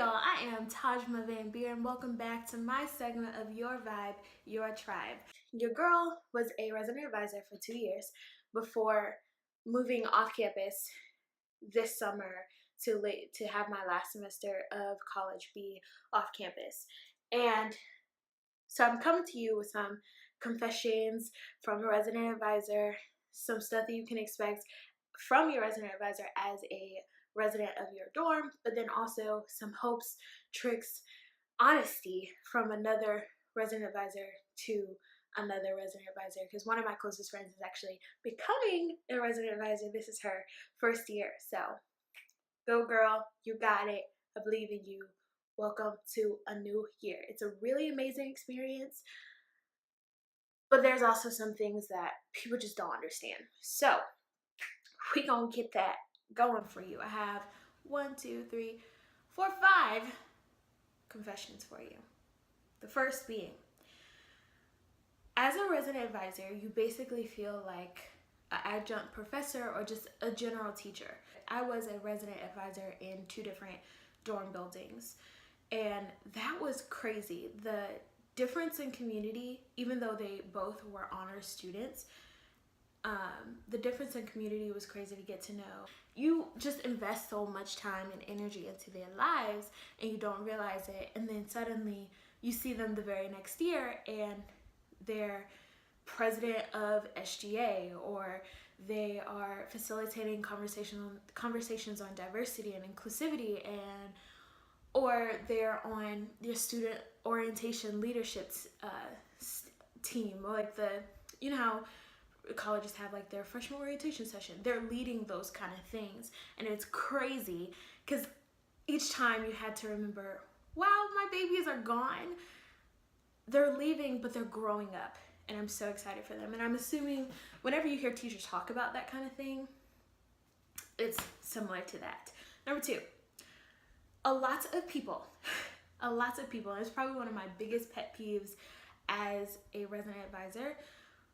y'all, I am Tajma Van Beer and welcome back to my segment of Your Vibe, Your Tribe. Your girl was a resident advisor for 2 years before moving off campus this summer to have my last semester of college be off campus. And so I'm coming to you with some confessions from a resident advisor, some stuff that you can expect from your resident advisor as a resident of your dorm, but then also some hopes, tricks, honesty from another resident advisor to another resident advisor, because one of my closest friends is actually becoming a resident advisor. This is her first year. So go girl, you got it. I believe in you. Welcome to a new year. It's a really amazing experience, but there's also some things that people just don't understand. So we gonna get that going for you. I have 1, 2, 3, 4, 5 confessions for you. The first being, as a resident advisor, you basically feel like an adjunct professor or just a general teacher. I was a resident advisor in 2 different dorm buildings, and that was crazy. The difference in community, even though they both were honor students, the difference in community was crazy to get to know. You just invest so much time and energy into their lives and you don't realize it, and then suddenly you see them the very next year and they're president of SGA, or they are facilitating conversations on diversity and inclusivity, and or they're on your student orientation leadership team, like how colleges have like their freshman orientation session. They're leading those kind of things, and it's crazy because each time you had to remember, wow, my babies are gone. They're leaving, but they're growing up, and I'm so excited for them. And I'm assuming whenever you hear teachers talk about that kind of thing, it's similar to that. Number 2, a lot of people, and it's probably one of my biggest pet peeves as a resident advisor,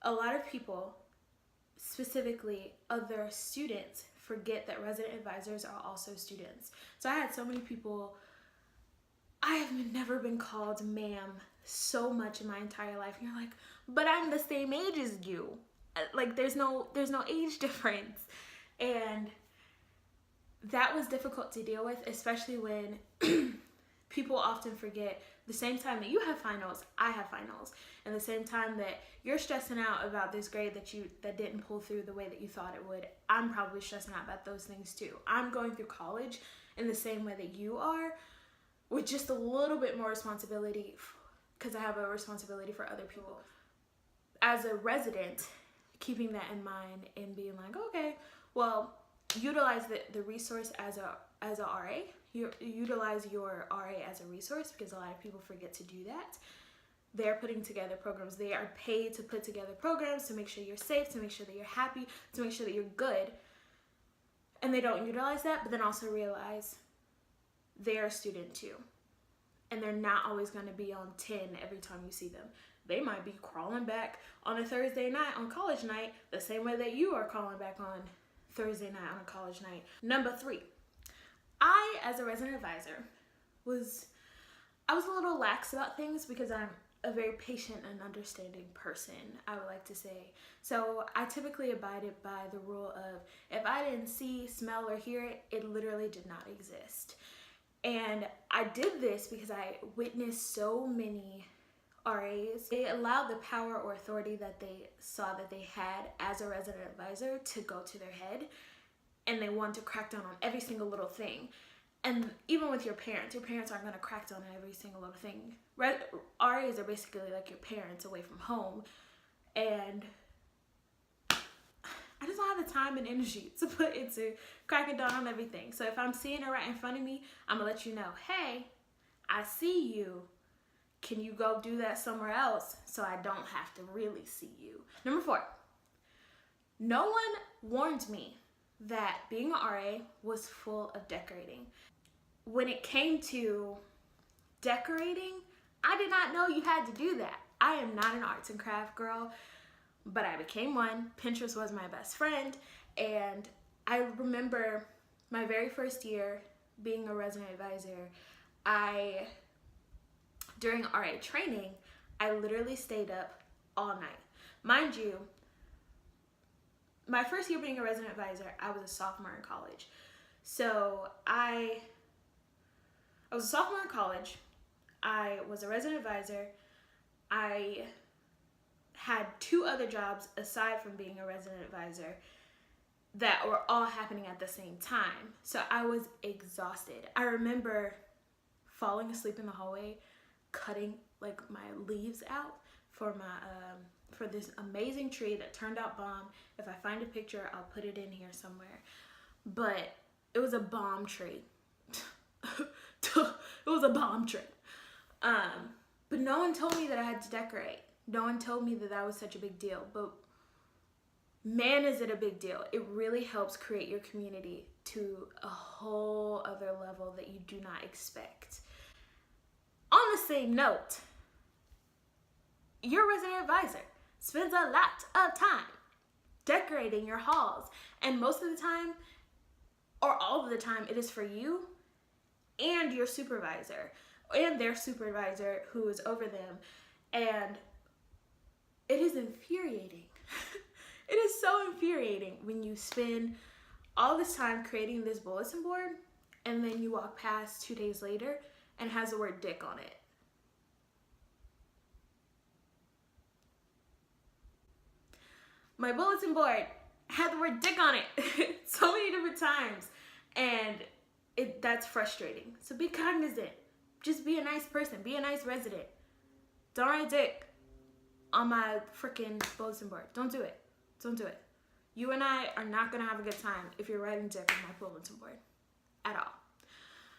a lot of people, specifically other students, forget that resident advisors are also students. So I had so many people, I have never been called ma'am so much in my entire life. And you're like, but I'm the same age as you. Like there's no age difference. And that was difficult to deal with, especially when people often forget the same time that you have finals, I have finals. And the same time that you're stressing out about this grade that didn't pull through the way that you thought it would, I'm probably stressing out about those things too. I'm going through college in the same way that you are, with just a little bit more responsibility, because I have a responsibility for other people. As a resident, keeping that in mind and being like, okay, well, utilize the resource as a RA. You utilize your RA as a resource, because a lot of people forget to do that. They're putting together programs. They are paid to put together programs to make sure you're safe, to make sure that you're happy, to make sure that you're good. And they don't utilize that, but then also realize they're a student too. And they're not always going to be on 10 every time you see them. They might be crawling back on a Thursday night on college night the same way that you are crawling back on Thursday night on a college night. Number 3, I, as a resident advisor, was a little lax about things because I'm a very patient and understanding person, I would like to say. So I typically abided by the rule of, if I didn't see, smell, or hear it, it literally did not exist. And I did this because I witnessed so many RAs. They allowed the power or authority that they saw that they had as a resident advisor to go to their head, and they wanted to crack down on every single little thing. And even with your parents aren't going to crack down on every single little thing. RAs are basically like your parents away from home, and I just don't have the time and energy to put into cracking down on everything. So if I'm seeing it right in front of me, I'm going to let you know, hey, I see you. Can you go do that somewhere else so I don't have to really see you? Number 4, no one warned me that being an RA was full of decorating. When it came to decorating, I did not know you had to do that. I am not an arts and craft girl, but I became one. Pinterest was my best friend, and I remember my very first year being a resident advisor, During RA training, I literally stayed up all night. Mind you, my first year being a resident advisor, I was a sophomore in college. So I was a sophomore in college. I was a resident advisor. I had 2 other jobs aside from being a resident advisor that were all happening at the same time. So I was exhausted. I remember falling asleep in the hallway, cutting like my leaves out for this amazing tree that turned out bomb. If I find a picture, I'll put it in here somewhere. But it was a bomb tree. It was a bomb tree. But no one told me that I had to decorate. No one told me that that was such a big deal. But man, is it a big deal. It really helps create your community to a whole other level that you do not expect. On the same note, your resident advisor spends a lot of time decorating your halls. And most of the time, or all of the time, it is for you and your supervisor and their supervisor who is over them. And it is infuriating. It is so infuriating when you spend all this time creating this bulletin board and then you walk past 2 days later and it has the word dick on it. My bulletin board had the word dick on it so many different times, and that's frustrating. So be cognizant. Just be a nice person. Be a nice resident. Don't write dick on my freaking bulletin board. Don't do it. Don't do it. You and I are not going to have a good time if you're writing dick on my bulletin board at all.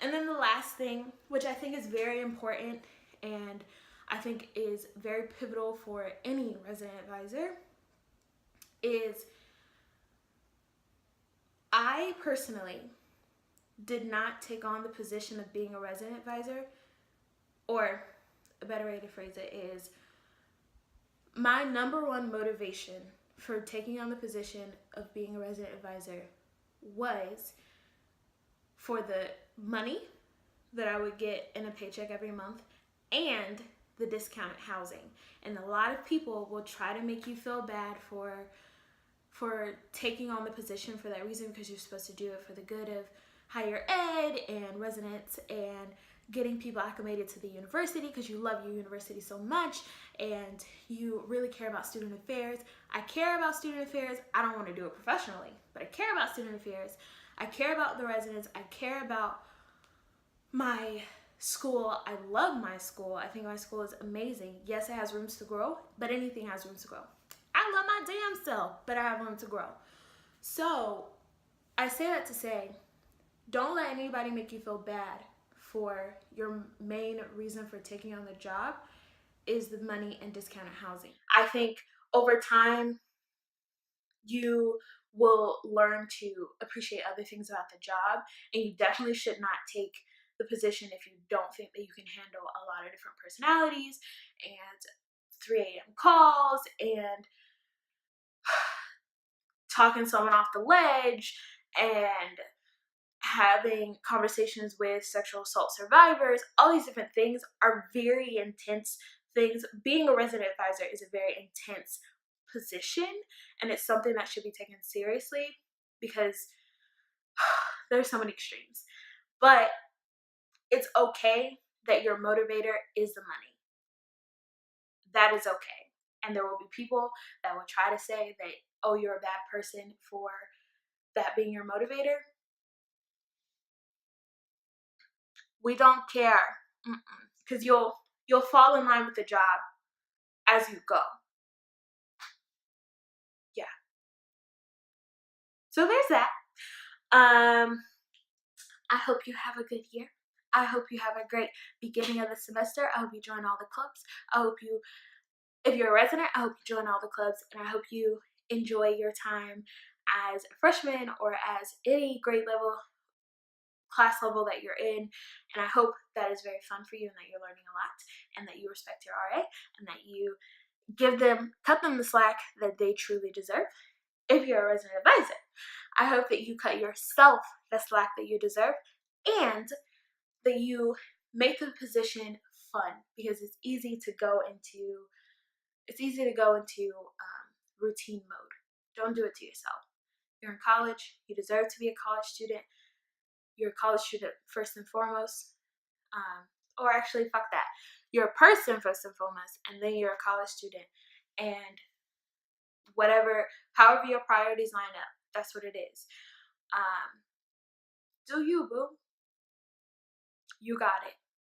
And then the last thing, which I think is very important and I think is very pivotal for any resident advisor, is I personally did not take on the position of being a resident advisor, or a better way to phrase it is, my number one motivation for taking on the position of being a resident advisor was for the money that I would get in a paycheck every month and the discounted housing. And a lot of people will try to make you feel bad for taking on the position for that reason, because you're supposed to do it for the good of higher ed and residents and getting people acclimated to the university because you love your university so much and you really care about student affairs. I care about student affairs. I don't want to do it professionally, but I care about student affairs. I care about the residents. I care about my school. I love my school. I think my school is amazing. Yes, it has rooms to grow, but anything has room to grow. I love my damn self, but I have room to grow. So I say that to say, don't let anybody make you feel bad for your main reason for taking on the job is the money and discounted housing. I think over time, you will learn to appreciate other things about the job, and you definitely should not take the position if you don't think that you can handle a lot of different personalities and 3 a.m. calls and talking someone off the ledge and having conversations with sexual assault survivors. All these different things are very intense things. Being a resident advisor is a very intense position, and it's something that should be taken seriously because there's so many extremes. But it's okay that your motivator is the money. That is okay. And there will be people that will try to say that, oh, you're a bad person for that being your motivator. We don't care, because you'll fall in line with the job as you go. Yeah. So there's that. I hope you have a good year. I hope you have a great beginning of the semester. I hope you join all the clubs. I hope you, if you're a resident, I hope you join all the clubs, and I hope you enjoy your time as a freshman or as any grade level, class level that you're in. And I hope that is very fun for you and that you're learning a lot and that you respect your RA and that you cut them the slack that they truly deserve. If you're a resident advisor, I hope that you cut yourself the slack that you deserve and that you make the position fun, because it's easy to go into routine mode. Don't do it to yourself. You're in college. You deserve to be a college student. You're a college student first and foremost. Or actually, fuck that. You're a person first and foremost, and then you're a college student. And however your priorities line up, that's what it is. Do you, boo. You got it.